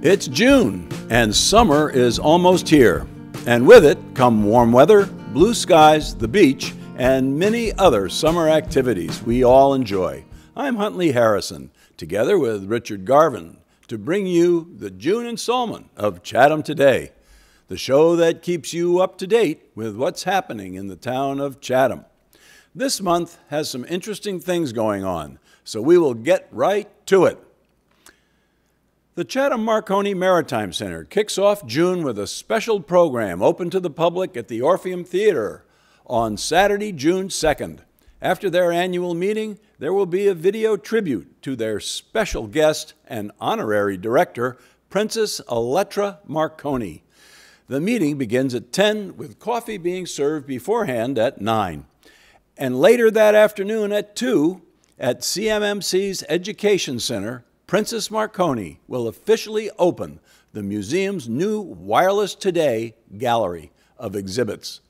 It's June, and summer is almost here. And with it come warm weather, blue skies, the beach, and many other summer activities we all enjoy. I'm Huntley Harrison, together with Richard Garvin, to bring you the June installment of Chatham Today, the show that keeps you up to date with what's happening in the town of Chatham. This month has some interesting things going on, so we will get right to it. The Chatham Marconi Maritime Center kicks off June with a special program open to the public at the Orpheum Theater on Saturday, June 2nd. After their annual meeting, there will be a video tribute to their special guest and honorary director, Princess Elettra Marconi. The meeting begins at 10 with coffee being served beforehand at 9. And later that afternoon at 2 at CMMC's Education Center, Princess Marconi will officially open the museum's new Wireless Today gallery of exhibits.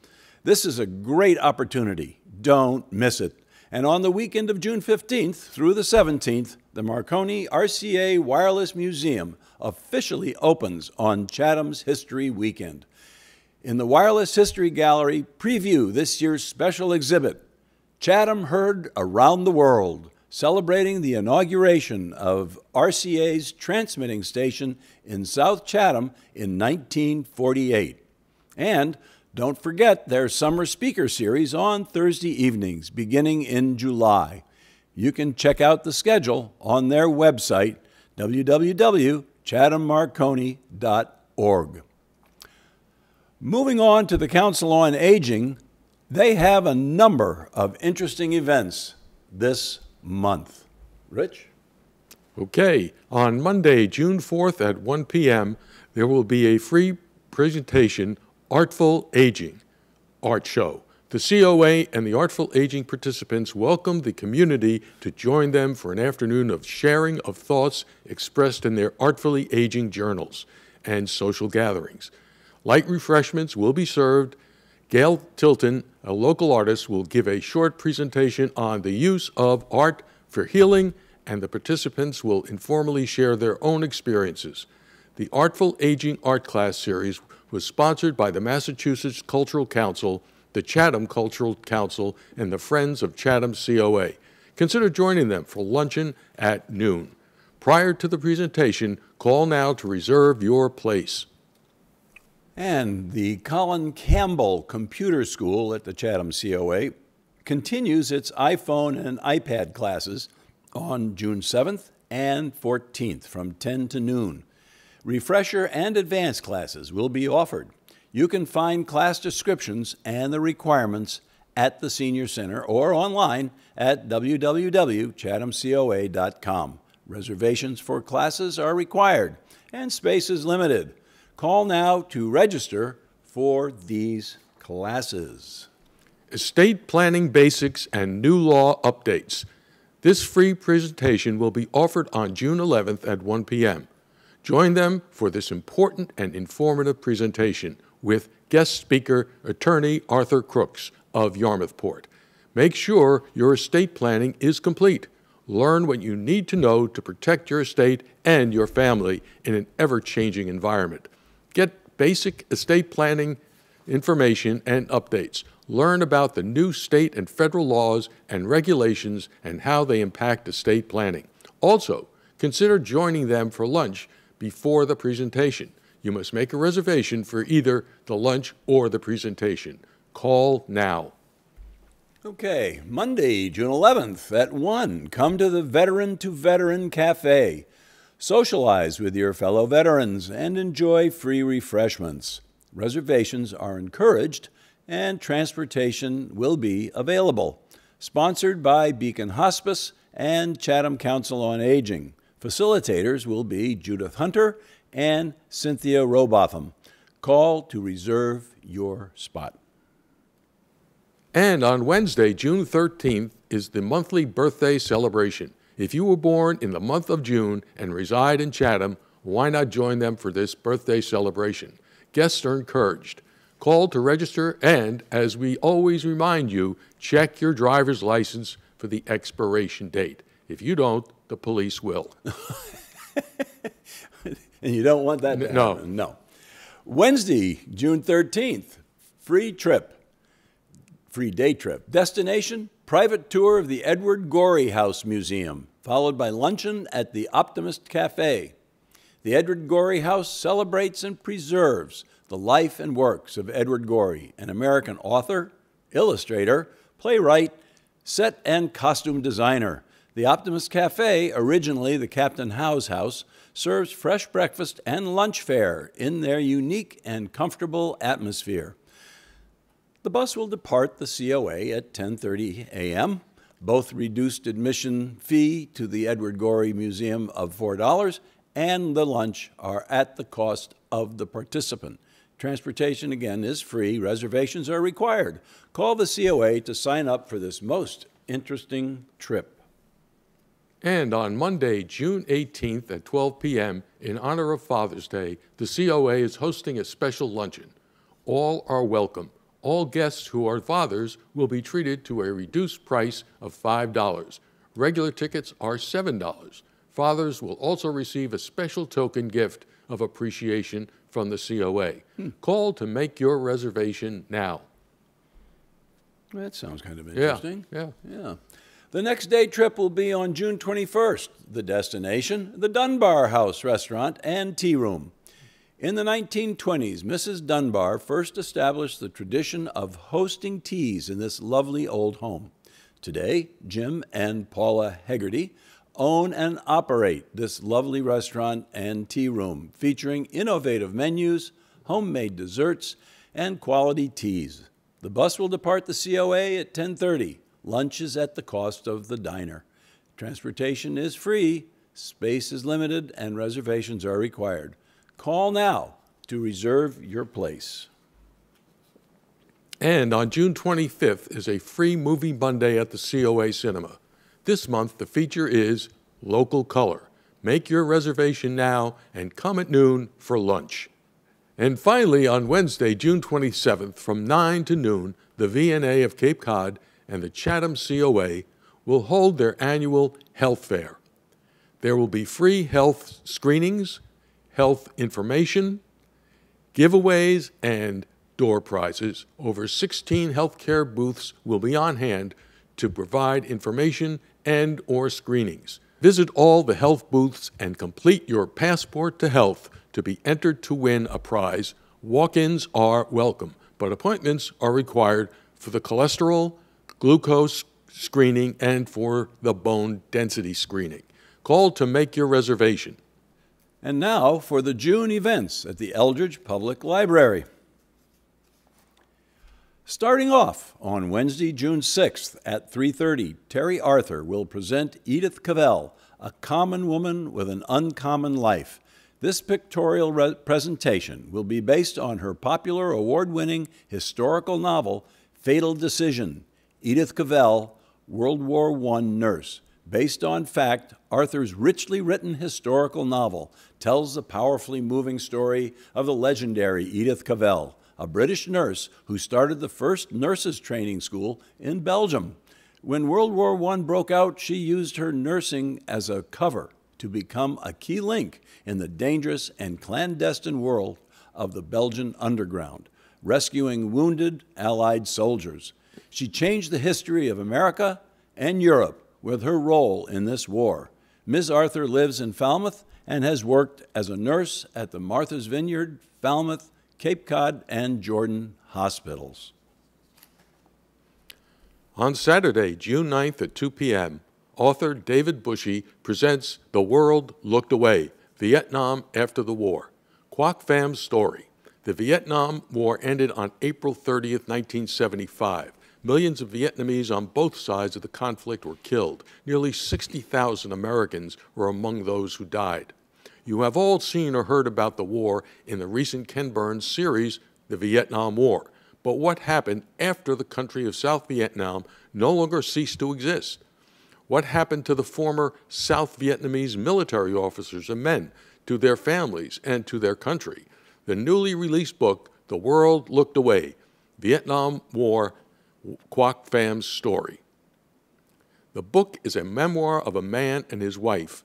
This is a great opportunity. Don't miss it. And on the weekend of June 15th through the 17th, the Marconi RCA Wireless Museum officially opens on Chatham's History Weekend. In the Wireless History Gallery, preview this year's special exhibit, Chatham Heard Around the World, celebrating the inauguration of RCA's transmitting station in South Chatham in 1948. And don't forget their summer speaker series on Thursday evenings beginning in July. You can check out the schedule on their website, www.chathammarconi.org. Moving on to the Council on Aging, they have a number of interesting events this month. Rich? Okay, on Monday, June 4th at 1 p.m., there will be a free presentation, Artful Aging Art Show. The COA and the Artful Aging participants welcome the community to join them for an afternoon of sharing of thoughts expressed in their Artfully Aging journals and social gatherings. Light refreshments will be served. Gail Tilton, a local artist, will give a short presentation on the use of art for healing, and the participants will informally share their own experiences. The Artful Aging Art Class series was sponsored by the Massachusetts Cultural Council, the Chatham Cultural Council, and the Friends of Chatham COA. Consider joining them for luncheon at noon. Prior to the presentation, call now to reserve your place. And the Colin Campbell Computer School at the Chatham COA continues its iPhone and iPad classes on June 7th and 14th from 10 to noon. Refresher and advanced classes will be offered. You can find class descriptions and the requirements at the Senior Center or online at www.chathamcoa.com. Reservations for classes are required and space is limited. Call now to register for these classes. Estate planning basics and new law updates. This free presentation will be offered on June 11th at 1 p.m. Join them for this important and informative presentation with guest speaker, attorney Arthur Crooks of Yarmouthport. Make sure your estate planning is complete. Learn what you need to know to protect your estate and your family in an ever-changing environment. Get basic estate planning information and updates. Learn about the new state and federal laws and regulations and how they impact estate planning. Also, consider joining them for lunch before the presentation. You must make a reservation for either the lunch or the presentation. Call now. Okay, Monday, June 11th at 1, come to the Veteran to Veteran Cafe. Socialize with your fellow veterans and enjoy free refreshments. Reservations are encouraged and transportation will be available. Sponsored by Beacon Hospice and Chatham Council on Aging. Facilitators will be Judith Hunter and Cynthia Robotham. Call to reserve your spot. And on Wednesday, June 13th, is the monthly birthday celebration. If you were born in the month of June and reside in Chatham, why not join them for this birthday celebration? Guests are encouraged. Call to register and, as we always remind you, check your driver's license for the expiration date. If you don't, the police will. And you don't want that to happen. No. Wednesday, June 13th, free day trip. Destination, private tour of the Edward Gorey House Museum, followed by luncheon at the Optimist Cafe. The Edward Gorey House celebrates and preserves the life and works of Edward Gorey, an American author, illustrator, playwright, set and costume designer. The Optimist Cafe, originally the Captain Howe's house, serves fresh breakfast and lunch fare in their unique and comfortable atmosphere. The bus will depart the COA at 10:30 a.m. Both reduced admission fee to the Edward Gorey Museum of $4 and the lunch are at the cost of the participant. Transportation, again, is free. Reservations are required. Call the COA to sign up for this most interesting trip. And on Monday, June 18th at 12 p.m., in honor of Father's Day, the COA is hosting a special luncheon. All are welcome. All guests who are fathers will be treated to a reduced price of $5. Regular tickets are $7. Fathers will also receive a special token gift of appreciation from the COA. Call to make your reservation now. That sounds kind of interesting. Yeah. The next day trip will be on June 21st. The destination, the Dunbar House Restaurant and Tea Room. In the 1920s, Mrs. Dunbar first established the tradition of hosting teas in this lovely old home. Today, Jim and Paula Hegarty own and operate this lovely restaurant and tea room, featuring innovative menus, homemade desserts, and quality teas. The bus will depart the COA at 10:30. Lunch is at the cost of the diner. Transportation is free, space is limited, and reservations are required. Call now to reserve your place. And on June 25th is a free movie Monday at the COA Cinema. This month, the feature is Local Color. Make your reservation now and come at noon for lunch. And finally, on Wednesday, June 27th, from 9 to noon, the VNA of Cape Cod and the Chatham COA will hold their annual health fair. There will be free health screenings, health information, giveaways, and door prizes. Over 16 healthcare booths will be on hand to provide information and or screenings. Visit all the health booths and complete your passport to health to be entered to win a prize. Walk-ins are welcome, but appointments are required for the cholesterol, glucose screening, and for the bone density screening. Call to make your reservation. And now for the June events at the Eldridge Public Library. Starting off on Wednesday, June 6th at 3:30, Terry Arthur will present Edith Cavell, A Common Woman with an Uncommon Life. This pictorial presentation will be based on her popular award-winning historical novel, Fatal Decision, Edith Cavell, World War I nurse. Based on fact, Arthur's richly written historical novel tells the powerfully moving story of the legendary Edith Cavell, a British nurse who started the first nurses' training school in Belgium. When World War I broke out, she used her nursing as a cover to become a key link in the dangerous and clandestine world of the Belgian underground, rescuing wounded Allied soldiers. She changed the history of America and Europe with her role in this war. Ms. Arthur lives in Falmouth and has worked as a nurse at the Martha's Vineyard, Falmouth, Cape Cod, and Jordan hospitals. On Saturday, June 9th at 2 p.m., author David Bushy presents The World Looked Away, Vietnam After the War. Quoc Fam's story. The Vietnam War ended on April 30th, 1975. Millions of Vietnamese on both sides of the conflict were killed. Nearly 60,000 Americans were among those who died. You have all seen or heard about the war in the recent Ken Burns series, The Vietnam War. But what happened after the country of South Vietnam no longer ceased to exist? What happened to the former South Vietnamese military officers and men, to their families, and to their country? The newly released book, The World Looked Away, Vietnam War, Quoc Fam's story. The book is a memoir of a man and his wife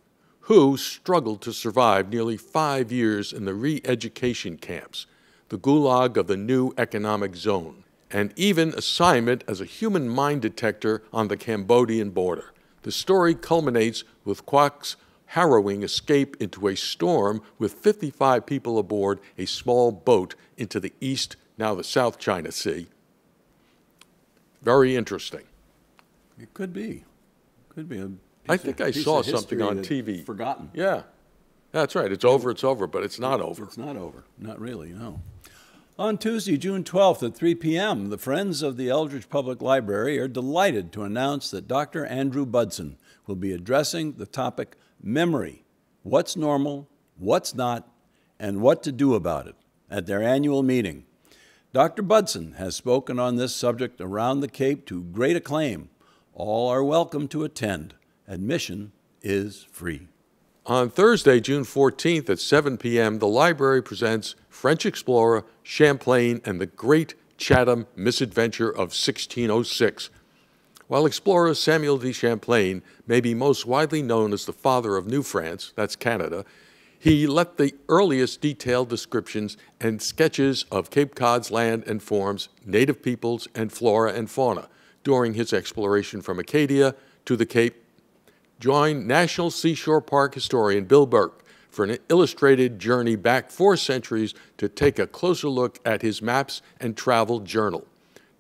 who struggled to survive nearly 5 years in the re-education camps, the gulag of the new economic zone, and even assignment as a human mine detector on the Cambodian border. The story culminates with Kwok's harrowing escape into a storm with 55 people aboard a small boat into the East, now the South China Sea. Very interesting. It could be. Could be. I think I saw something on TV. Forgotten. Yeah, that's right. It's over, but it's not over. It's not over. Not really, no. On Tuesday, June 12th at 3 p.m., the Friends of the Eldridge Public Library are delighted to announce that Dr. Andrew Budson will be addressing the topic memory, what's normal, what's not, and what to do about it at their annual meeting. Dr. Budson has spoken on this subject around the Cape to great acclaim. All are welcome to attend. Admission is free. On Thursday, June 14th at 7 p.m., the library presents French explorer Champlain and the Great Chatham Misadventure of 1606. While explorer Samuel de Champlain may be most widely known as the father of New France, that's Canada, he left the earliest detailed descriptions and sketches of Cape Cod's land and forms, native peoples, and flora and fauna during his exploration from Acadia to the Cape. Join National Seashore Park historian Bill Burke for an illustrated journey back 4 centuries to take a closer look at his maps and travel journal.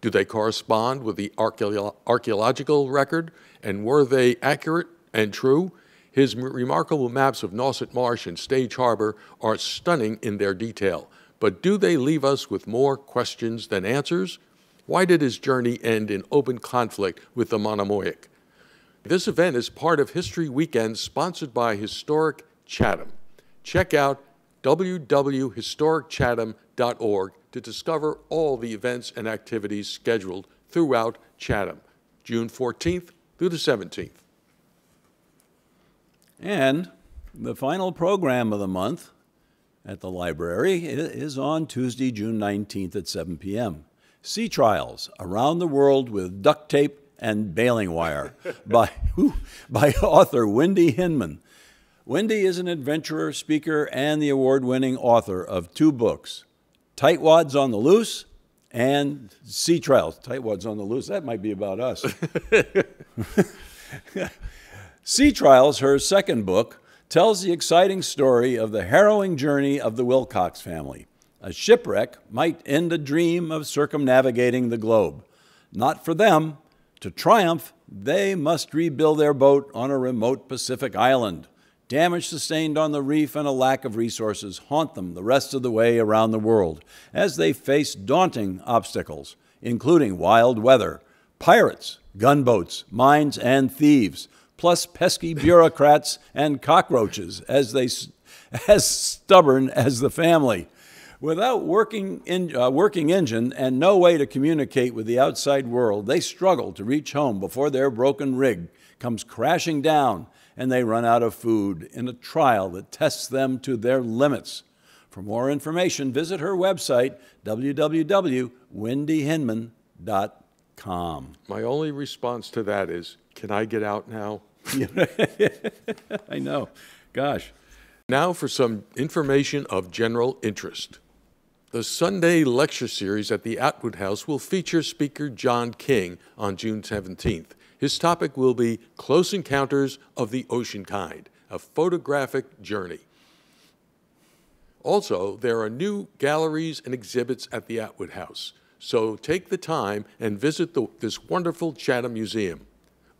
Do they correspond with the archaeological record, and were they accurate and true? His remarkable maps of Nauset Marsh and Stage Harbor are stunning in their detail, but do they leave us with more questions than answers? Why did his journey end in open conflict with the Monomoic? This event is part of History Weekend sponsored by Historic Chatham. Check out www.historicchatham.org to discover all the events and activities scheduled throughout Chatham, June 14th through the 17th. And the final program of the month at the library is on Tuesday, June 19th at 7 p.m. Sea Trials Around the World with Duct Tape and Baling Wire by author Wendy Hinman. Wendy is an adventurer, speaker, and the award-winning author of 2 books, Tightwads on the Loose and Sea Trials. Tightwads on the Loose, that might be about us. Sea Trials, her second book, tells the exciting story of the harrowing journey of the Wilcox family. A shipwreck might end a dream of circumnavigating the globe. Not for them. To triumph, they must rebuild their boat on a remote Pacific island. Damage sustained on the reef and a lack of resources haunt them the rest of the way around the world as they face daunting obstacles, including wild weather, pirates, gunboats, mines, and thieves, plus pesky bureaucrats and cockroaches as stubborn as the family. Without working engine and no way to communicate with the outside world, they struggle to reach home before their broken rig comes crashing down and they run out of food in a trial that tests them to their limits. For more information, visit her website, www.wendyhinman.com. My only response to that is, can I get out now? I know. Gosh. Now for some information of general interest. The Sunday lecture series at the Atwood House will feature speaker John King on June 17th. His topic will be Close Encounters of the Ocean Kind, a photographic journey. Also, there are new galleries and exhibits at the Atwood House, so take the time and visit this wonderful Chatham Museum.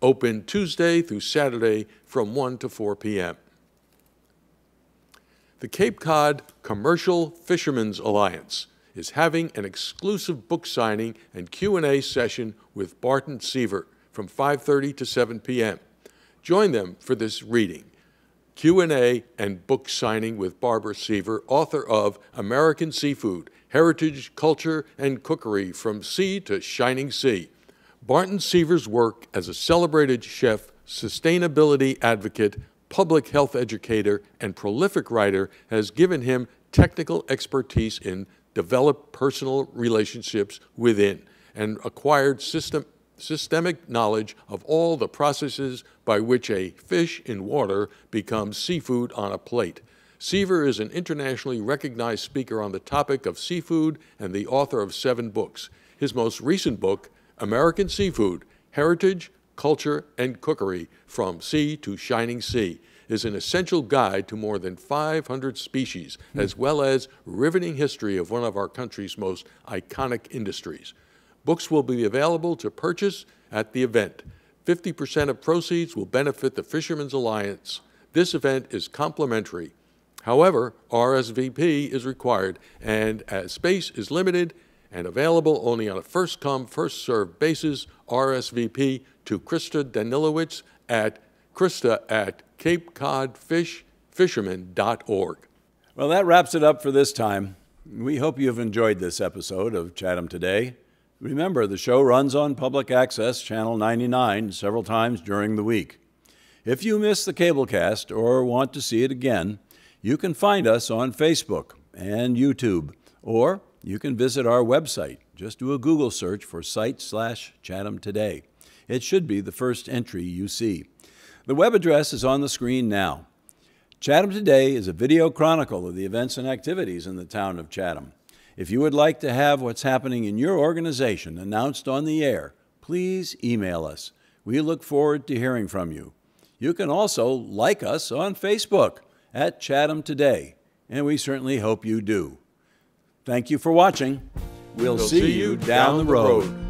Open Tuesday through Saturday from 1 to 4 p.m. The Cape Cod Commercial Fishermen's Alliance is having an exclusive book signing and Q&A session with Barton Seaver from 5:30 to 7 p.m. Join them for this reading, Q&A and book signing with Barbara Seaver, author of American Seafood, Heritage, Culture, and Cookery from Sea to Shining Sea. Barton Seaver's work as a celebrated chef, sustainability advocate, public health educator, and prolific writer has given him technical expertise in developed personal relationships within and acquired systemic knowledge of all the processes by which a fish in water becomes seafood on a plate. Seaver is an internationally recognized speaker on the topic of seafood and the author of 7 books. His most recent book, American Seafood, Heritage, Culture, and Cookery From Sea to Shining Sea, is an essential guide to more than 500 species, as well as riveting history of one of our country's most iconic industries. Books will be available to purchase at the event. 50% of proceeds will benefit the Fishermen's Alliance. This event is complimentary. However, RSVP is required, and as space is limited and available only on a first-come, first-served basis, RSVP to Krista Danilowitz at krista@capecodfisherman.org. Well, that wraps it up for this time. We hope you've enjoyed this episode of Chatham Today. Remember, the show runs on Public Access Channel 99 several times during the week. If you missed the cablecast or want to see it again, you can find us on Facebook and YouTube, or you can visit our website. Just do a Google search for site/Chatham Today. It should be the first entry you see. The web address is on the screen now. Chatham Today is a video chronicle of the events and activities in the town of Chatham. If you would like to have what's happening in your organization announced on the air, please email us. We look forward to hearing from you. You can also like us on Facebook at Chatham Today, and we certainly hope you do. Thank you for watching. We'll see you down the road.